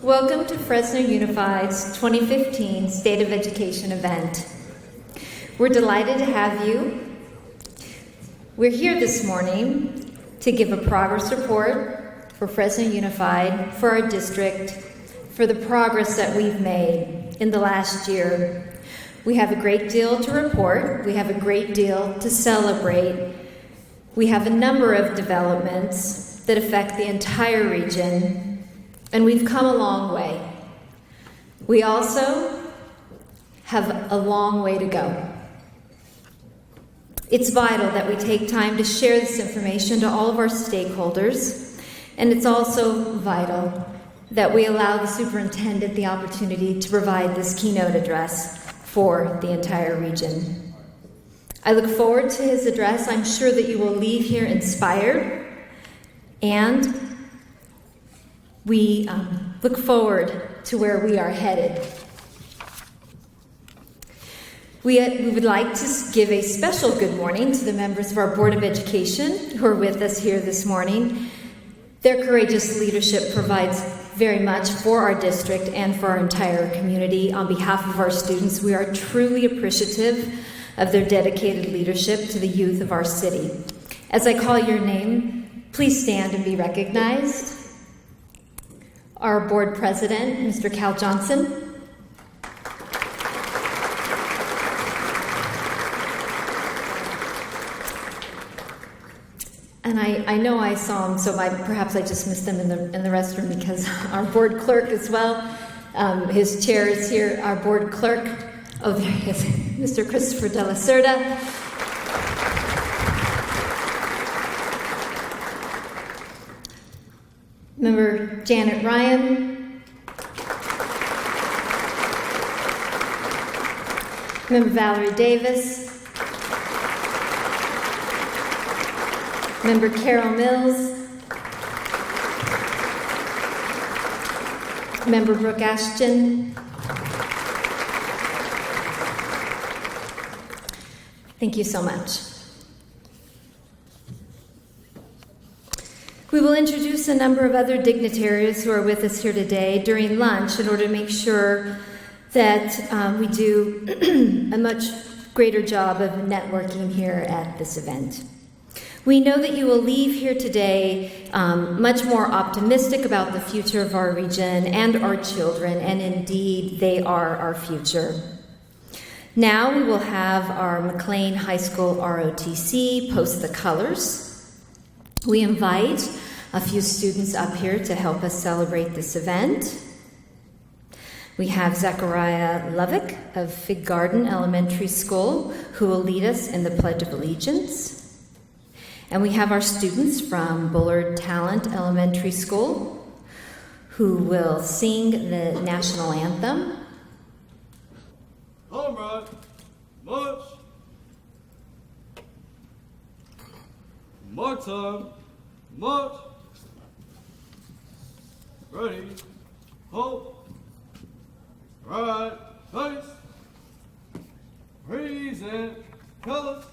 Welcome to Fresno Unified's 2015 State of Education event. We're delighted to have you. We're here this morning to give a progress report for Fresno Unified, for our district, for the progress that we've made in the last year. We have a great deal to report. We have a great deal to celebrate. We have a number of developments that affect the entire region, and we've come a long way. We also have a long way to go. It's vital that we take time to share this information to all of our stakeholders, and it's also vital that we allow the superintendent the opportunity to provide this keynote address for the entire region. I look forward to his address. I'm sure that you will leave here inspired, and we look forward to where we are headed. We would like to give a special good morning to the members of our Board of Education who are with us here this morning. Their courageous leadership provides very much for our district and for our entire community. On behalf of our students, we are truly appreciative of their dedicated leadership to the youth of our city. As I call your name, please stand and be recognized. Our board president, Mr. Cal Johnson. And I know I saw him, so perhaps I just missed them in the restroom, because our board clerk as well, his chair is here, our board clerk. Oh, there he is, Mr. Christopher De La Cerda. Member Janet Ryan. Member Valerie Davis. Member Carol Mills. Member Brooke Ashton. Thank you so much. We will introduce a number of other dignitaries who are with us here today during lunch in order to make sure that we do a much greater job of networking here at this event. We know that you will leave here today much more optimistic about the future of our region and our children, and indeed, they are our future. Now we will have our McLean High School ROTC post the colors. We invite a few students up here to help us celebrate this event. We have Zechariah Lovick of Fig Garden Elementary School, who will lead us in the Pledge of Allegiance. And we have our students from Bullard Talent Elementary School, who will sing the national anthem. Comrade, march. Mark time, march. Ready, halt. Right, face. Present, colors.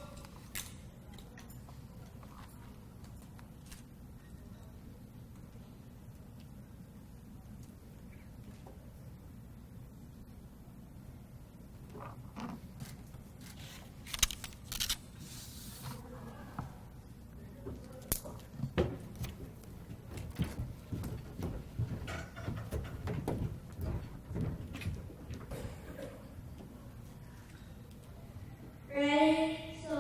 Ready, so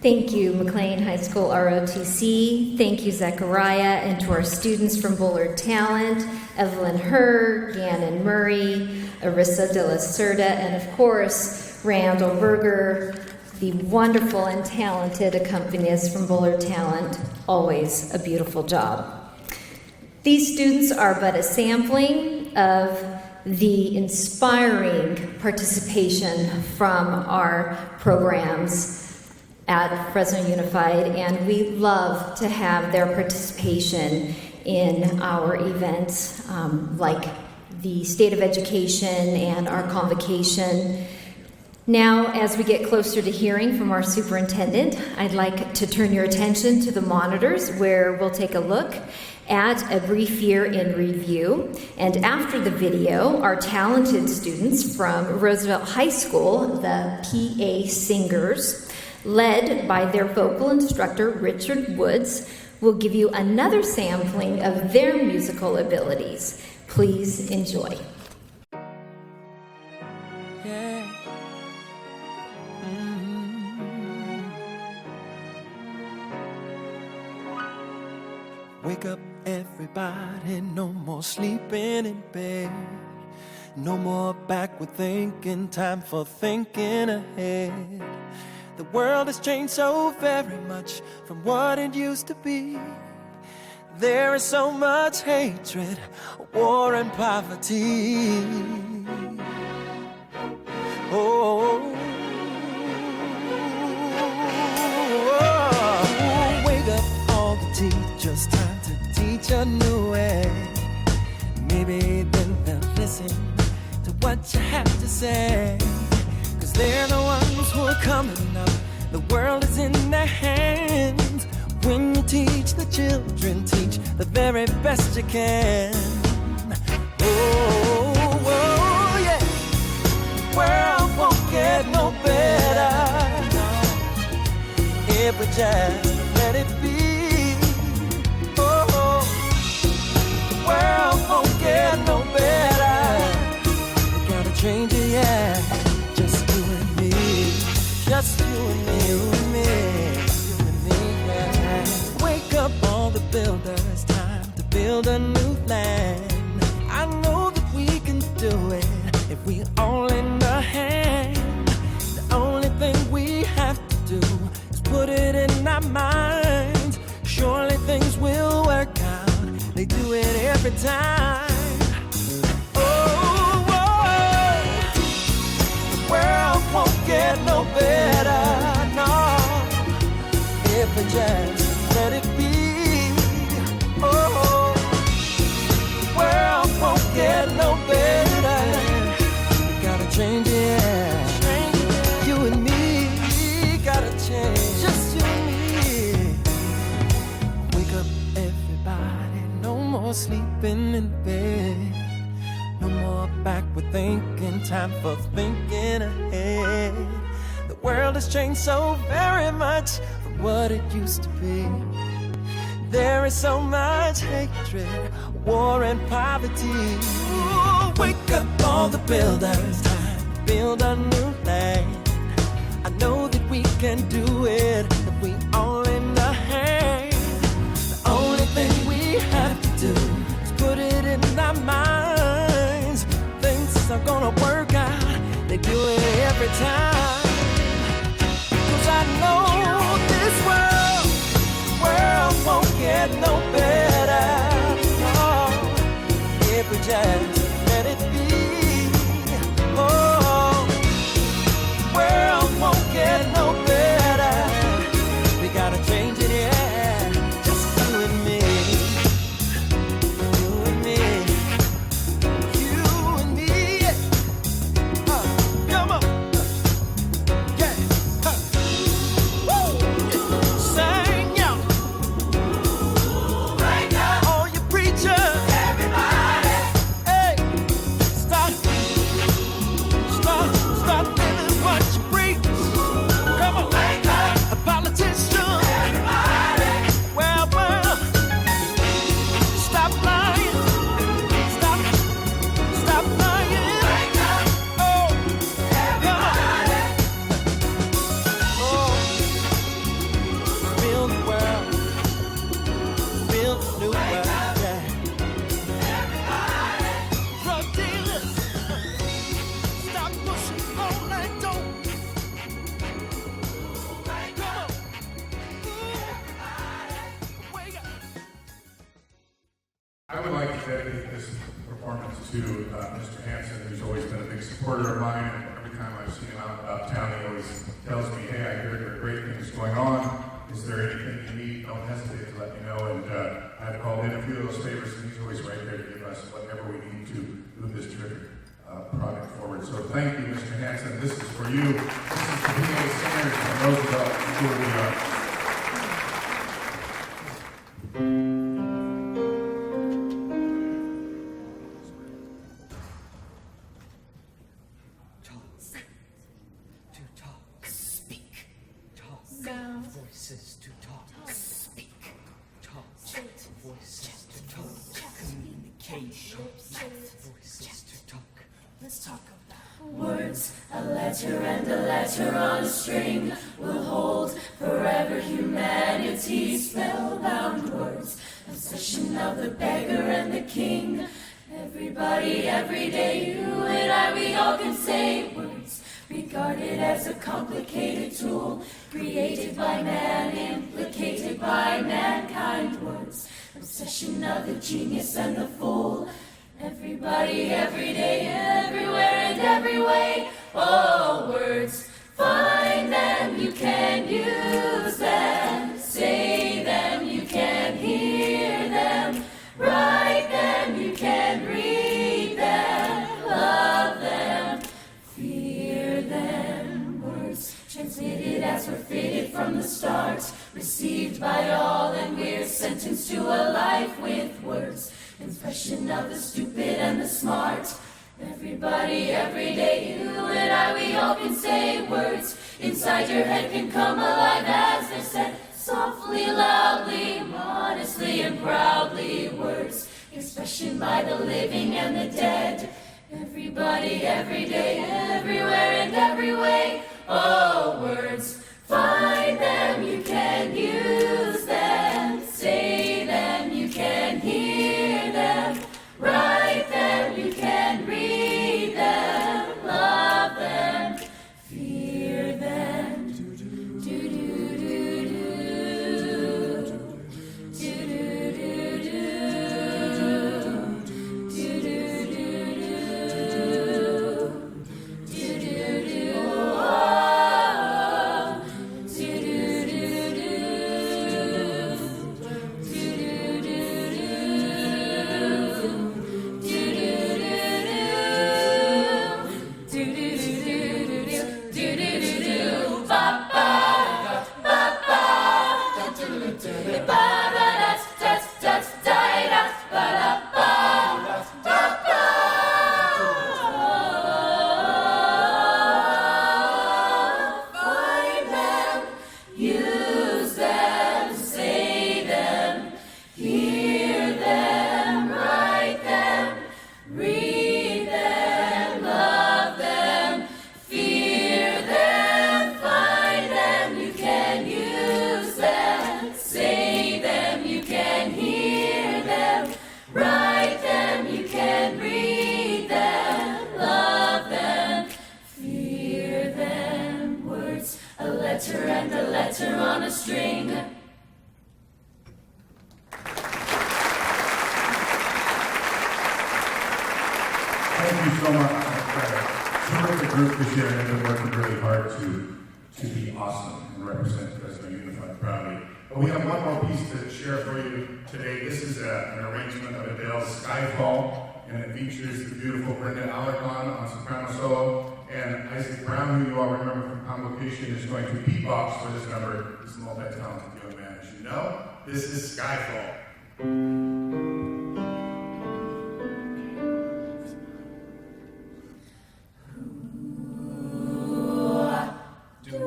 Thank you, McLean High School ROTC. Thank you, Zechariah, and to our students from Bullard Talent, Evelyn Herr, Gannon Murray, Arissa de la Cerda, and of course, Randall Berger, the wonderful and talented accompanists from Bullard Talent. Always a beautiful job. These students are but a sampling of the inspiring participation from our programs at Fresno Unified, and we love to have their participation in our events like the State of Education and our convocation. Now, as we get closer to hearing from our superintendent, I'd like to turn your attention to the monitors where we'll take a look at a brief year in review. And after the video, our talented students from Roosevelt High School, the PA Singers, led by their vocal instructor, Richard Woods, will give you another sampling of their musical abilities. Please enjoy. Yeah. Wake up, everybody, no more sleeping in bed. No more backward thinking, time for thinking ahead. The world has changed so very much from what it used to be. There is so much hatred, war and poverty. Oh, wake up all the teachers, time to teach a new way. Maybe then they'll listen to what you have to say. Cause they're the ones who are coming up. The world is in their hands. When you teach the children, teach the very best you can. Oh, yeah. The world won't get no better, no, if we just let it be. Oh, the world won't get no better. We gotta change it, yeah. Just you and me. Just you and me, you and me, you and me, yeah. Wake up all the builders, time to build a new land. I know that we can do it if we all lend a hand. The only thing we have to do is put it in our minds. Surely things will work out. They do it every time. World won't get no better, no, if we just let it be. Oh, the world won't get no better. We gotta change it. You and me gotta change. Just you and me. Wake up, everybody. No more sleeping in bed. No more backward thinking, time for thinking ahead. The world has changed so very much from what it used to be. There is so much hatred, war and poverty. Ooh, wake up all the builders, time to build a new land. I know that we can do it if we all lend a hand. The only thing we have to do is put it in our minds. Things are gonna work out. They do it every time. Cause I know this world won't get no better, no, if we just let it be. Oh, world won't get no better. We gotta change it, yeah. Just you and me. You and me. You and me. Come on. I would like to dedicate this performance to Mr. Hanson, who's always been a big supporter of mine. And every time I've seen him out about town, he always tells me, hey, I hear there are great things going on. Is there anything you need? Don't hesitate to let me know. And I've called in a few of those favors, and he's always right there to give us whatever we need to move this terrific product forward. So thank you, Mr. Hanson. This is for you. This is for PA Singers from Roosevelt School of the Arts. Voices to talk, speak, talk, voices to talk, communication, voices to talk. Let's talk about words. A letter and a letter on a string will hold forever humanity. Spellbound words, obsession of the beggar and the king. Everybody, every day, you and I, we all can say words. Regarded as a complicated tool, created by man, implicated by mankind. Words, obsession of the genius and the fool. Everybody, every day, everywhere and every way. Oh, words, find them, you can use them. Say them, you can hear them. Write them, you can read them. Love them, fear them. Words transmitted as were fitted from the start, received by all, and we're sentenced to a life with words. Impression of the stupid and the smart. Everybody, every day, you and I, we all can say words. Inside your head can come alive as they're said, softly, loudly, modestly, and proudly. Words, expression by the living and the dead. Everybody, every day, everywhere and every way. Oh, words, find them, you can use them. Say them, you can hear them. Write them, you can read them. Love them, fear them. And a letter on a string. Thank you so much. Terrific group this year, and they've been working really hard to be awesome and represent Fresno Unified proudly. But we have one more piece to share for you today. This is an arrangement of Adele's Skyfall, and it features the beautiful Brenda Alarcon on soprano solo, and Isaac Brown, who you all remember from Convocation, is going to beatbox for this number. He's a multi-talented young man, as you know. This is Skyfall. Do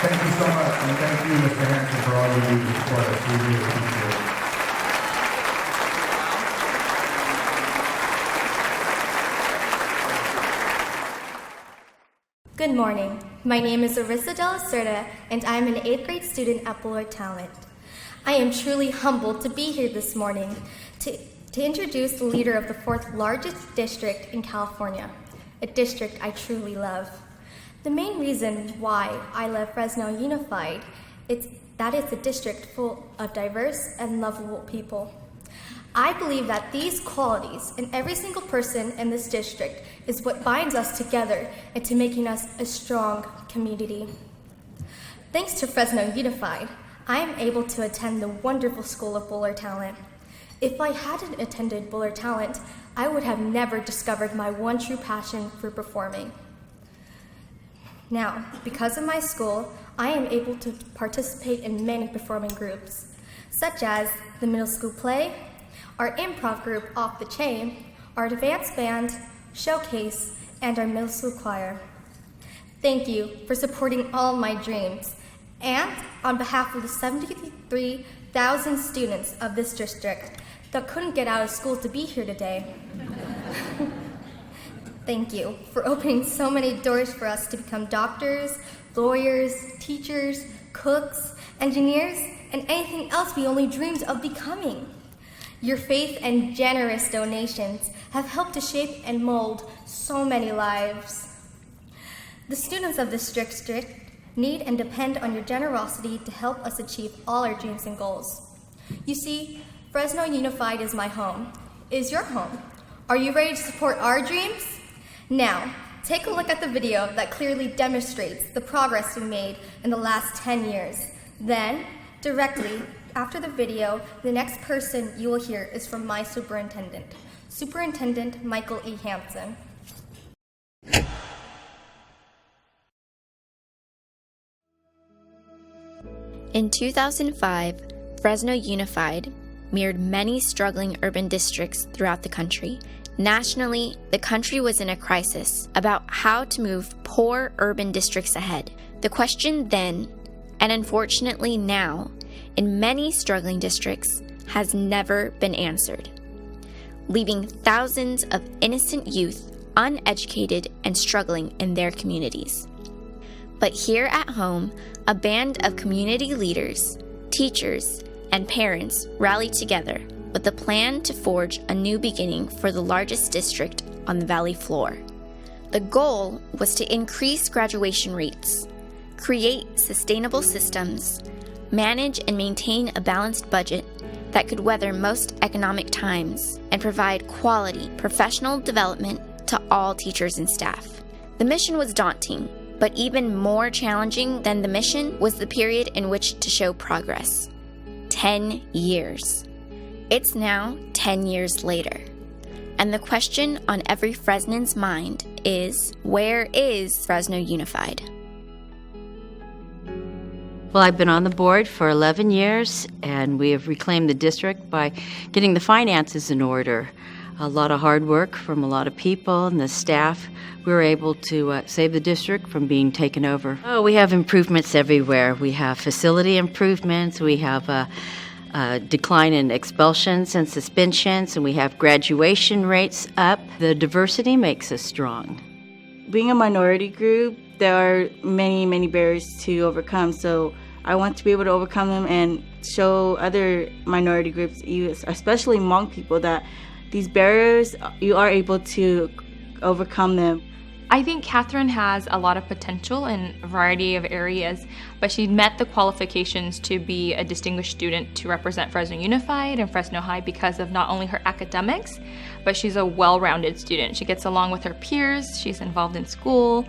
Thank you so much, and thank you, Mr. Hanson, for all you do to support us. We really appreciate it. Good morning. My name is Arissa Della Cerda, and I am an 8th grade student at Bullard Talent. I am truly humbled to be here this morning to introduce the leader of the 4th largest district in California, a district I truly love. The main reason why I love Fresno Unified is that it's a district full of diverse and lovable people. I believe that these qualities in every single person in this district is what binds us together into making us a strong community. Thanks to Fresno Unified, I am able to attend the wonderful School of Bullard Talent. If I hadn't attended Bullard Talent, I would have never discovered my one true passion for performing. Now, because of my school, I am able to participate in many performing groups, such as the middle school play, our improv group Off the Chain, our advanced band, showcase, and our middle school choir. Thank you for supporting all my dreams. And on behalf of the 73,000 students of this district that couldn't get out of school to be here today, thank you for opening so many doors for us to become doctors, lawyers, teachers, cooks, engineers, and anything else we only dreamed of becoming. Your faith and generous donations have helped to shape and mold so many lives. The students of this district need and depend on your generosity to help us achieve all our dreams and goals. You see, Fresno Unified is my home. It is your home. Are you ready to support our dreams? Now, take a look at the video that clearly demonstrates the progress we made in the last 10 years. Then, directly after the video, the next person you will hear is from my superintendent, Superintendent Michael E. Hansen. In 2005, Fresno Unified mirrored many struggling urban districts throughout the country. Nationally, the country was in a crisis about how to move poor urban districts ahead. The question then, and unfortunately now, in many struggling districts, has never been answered, leaving thousands of innocent youth uneducated and struggling in their communities. But here at home, a band of community leaders, teachers, and parents rallied together with a plan to forge a new beginning for the largest district on the valley floor. The goal was to increase graduation rates, create sustainable systems, manage and maintain a balanced budget that could weather most economic times, and provide quality professional development to all teachers and staff. The mission was daunting, but even more challenging than the mission was the period in which to show progress. 10 years. It's now 10 years later. And the question on every Fresnan's mind is, where is Fresno Unified? Well, I've been on the board for 11 years, and we have reclaimed the district by getting the finances in order. A lot of hard work from a lot of people and the staff. We were able to save the district from being taken over. Oh, we have improvements everywhere. We have facility improvements. We have a decline in expulsions and suspensions, and we have graduation rates up. The diversity makes us strong. Being a minority group, there are many, many barriers to overcome, so I want to be able to overcome them and show other minority groups, especially Hmong people, that these barriers, you are able to overcome them. I think Catherine has a lot of potential in a variety of areas, but she met the qualifications to be a distinguished student to represent Fresno Unified and Fresno High because of not only her academics, but she's a well-rounded student. She gets along with her peers, she's involved in school,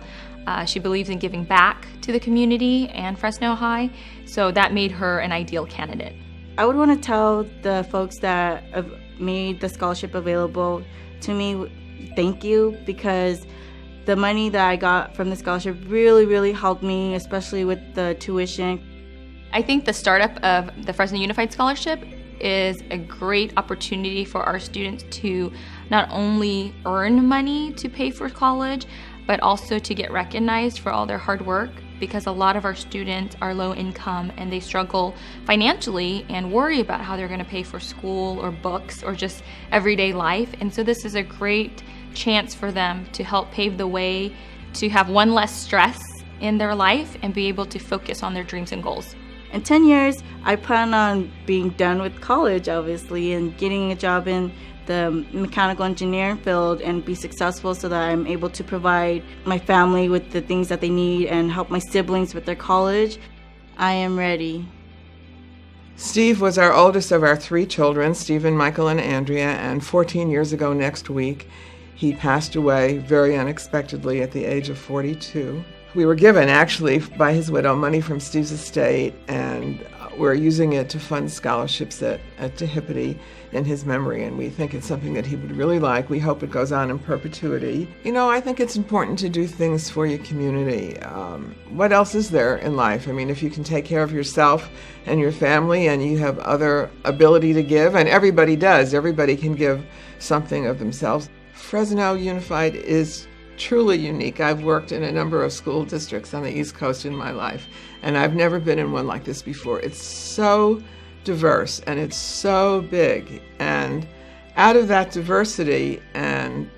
she believes in giving back to the community and Fresno High, so that made her an ideal candidate. I would want to tell the folks that have made the scholarship available to me, thank you, because the money that I got from the scholarship really helped me, especially with the tuition. I think the startup of the Fresno Unified Scholarship is a great opportunity for our students to not only earn money to pay for college, but also to get recognized for all their hard work because a lot of our students are low income and they struggle financially and worry about how they're going to pay for school or books or just everyday life. And so this is a great chance for them to help pave the way to have one less stress in their life and be able to focus on their dreams and goals. In 10 years, I plan on being done with college, obviously, and getting a job in the mechanical engineering field and be successful so that I'm able to provide my family with the things that they need and help my siblings with their college. I am ready. Steve was our oldest of our 3 children, Stephen, Michael, and Andrea, and 14 years ago next week, he passed away very unexpectedly at the age of 42. We were given, actually, by his widow, money from Steve's estate, and we're using it to fund scholarships at DeHippity in his memory, and we think it's something that he would really like. We hope it goes on in perpetuity. You know, I think it's important to do things for your community. What else is there in life? I mean, if you can take care of yourself and your family and you have other ability to give, and everybody does, everybody can give something of themselves. Fresno Unified is truly unique. I've worked in a number of school districts on the East Coast in my life, and I've never been in one like this before. It's so diverse and it's so big, and out of that diversity and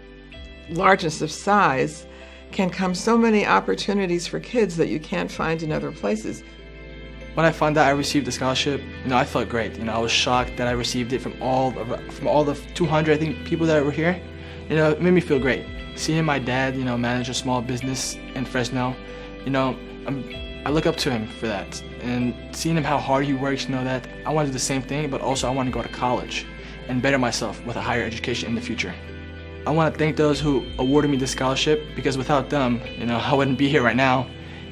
largeness of size can come so many opportunities for kids that you can't find in other places. When I found out I received the scholarship, I felt great. I was shocked that I received it from all the 200, I think, people that were here. It made me feel great. Seeing my dad, manage a small business in Fresno, I look up to him for that. And seeing him how hard he works, that I want to do the same thing, but also I want to go to college and better myself with a higher education in the future. I want to thank those who awarded me this scholarship, because without them, I wouldn't be here right now.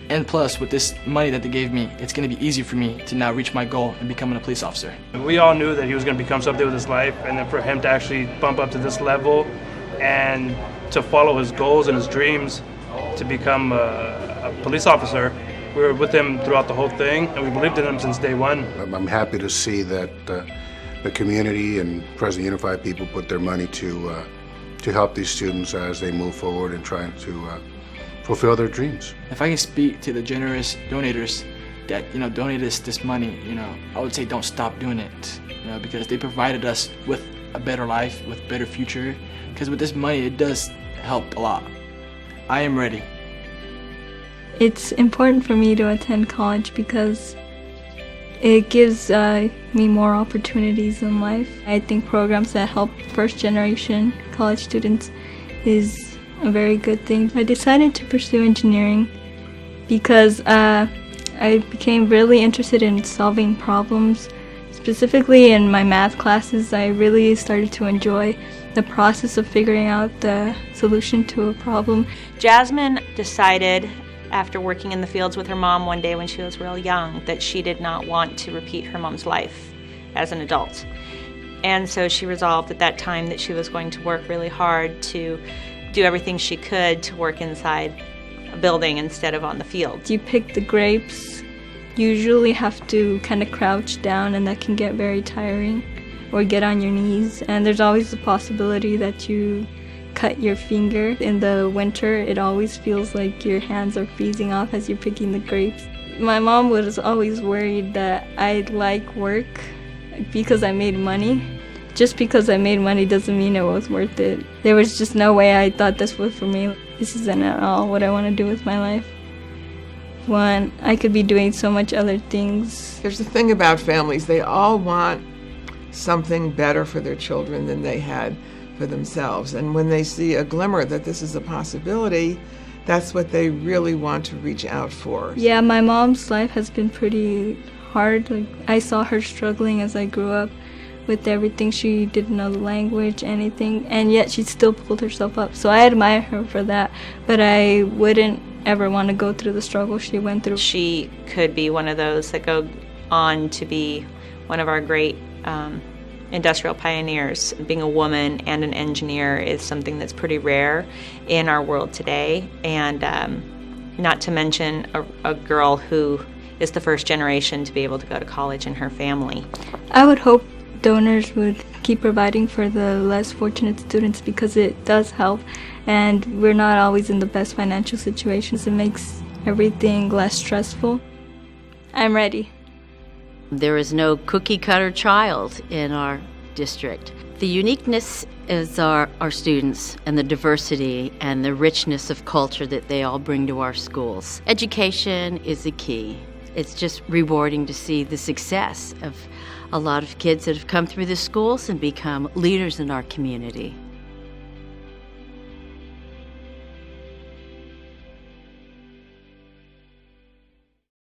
And plus, with this money that they gave me, it's going to be easier for me to now reach my goal and becoming a police officer. We all knew that he was going to become something with his life, and then for him to actually bump up to this level and to follow his goals and his dreams to become a police officer. We were with him throughout the whole thing, and we believed in him since day one. I'm happy to see that the community and Fresno Unified people put their money to help these students as they move forward and trying to fulfill their dreams. If I can speak to the generous donators that donated us this money, I would say don't stop doing it, because they provided us with a better life, with a better future. Because with this money, it does help a lot. I am ready. It's important for me to attend college because it gives me more opportunities in life. I think programs that help first-generation college students is a very good thing. I decided to pursue engineering because I became really interested in solving problems. Specifically in my math classes, I really started to enjoy the process of figuring out the solution to a problem. Jasmine decided, after working in the fields with her mom one day when she was real young, that she did not want to repeat her mom's life as an adult. And so she resolved at that time that she was going to work really hard to do everything she could to work inside a building instead of on the field. You pick the grapes, you usually have to kind of crouch down, and that can get very tiring, or get on your knees, and there's always the possibility that you cut your finger. In the winter, it always feels like your hands are freezing off as you're picking the grapes. My mom was always worried that I'd like work because I made money. Just because I made money doesn't mean it was worth it. There was just no way I thought this was for me. This isn't at all what I want to do with my life. When I could be doing so much other things. There's the thing about families, they all want something better for their children than they had for themselves. And when they see a glimmer that this is a possibility, that's what they really want to reach out for. Yeah, my mom's life has been pretty hard. I saw her struggling as I grew up with everything. She didn't know the language, anything, and yet she still pulled herself up. So I admire her for that, but I wouldn't ever want to go through the struggle she went through. She could be one of those that go on to be one of our great industrial pioneers. Being a woman and an engineer is something that's pretty rare in our world today, and not to mention a girl who is the first generation to be able to go to college in her family. I would hope donors would keep providing for the less fortunate students, because it does help, and we're not always in the best financial situations. It makes everything less stressful. I'm ready. There is no cookie cutter child in our district. The uniqueness is our students and the diversity and the richness of culture that they all bring to our schools. Education is the key. It's just rewarding to see the success of a lot of kids that have come through the schools and become leaders in our community.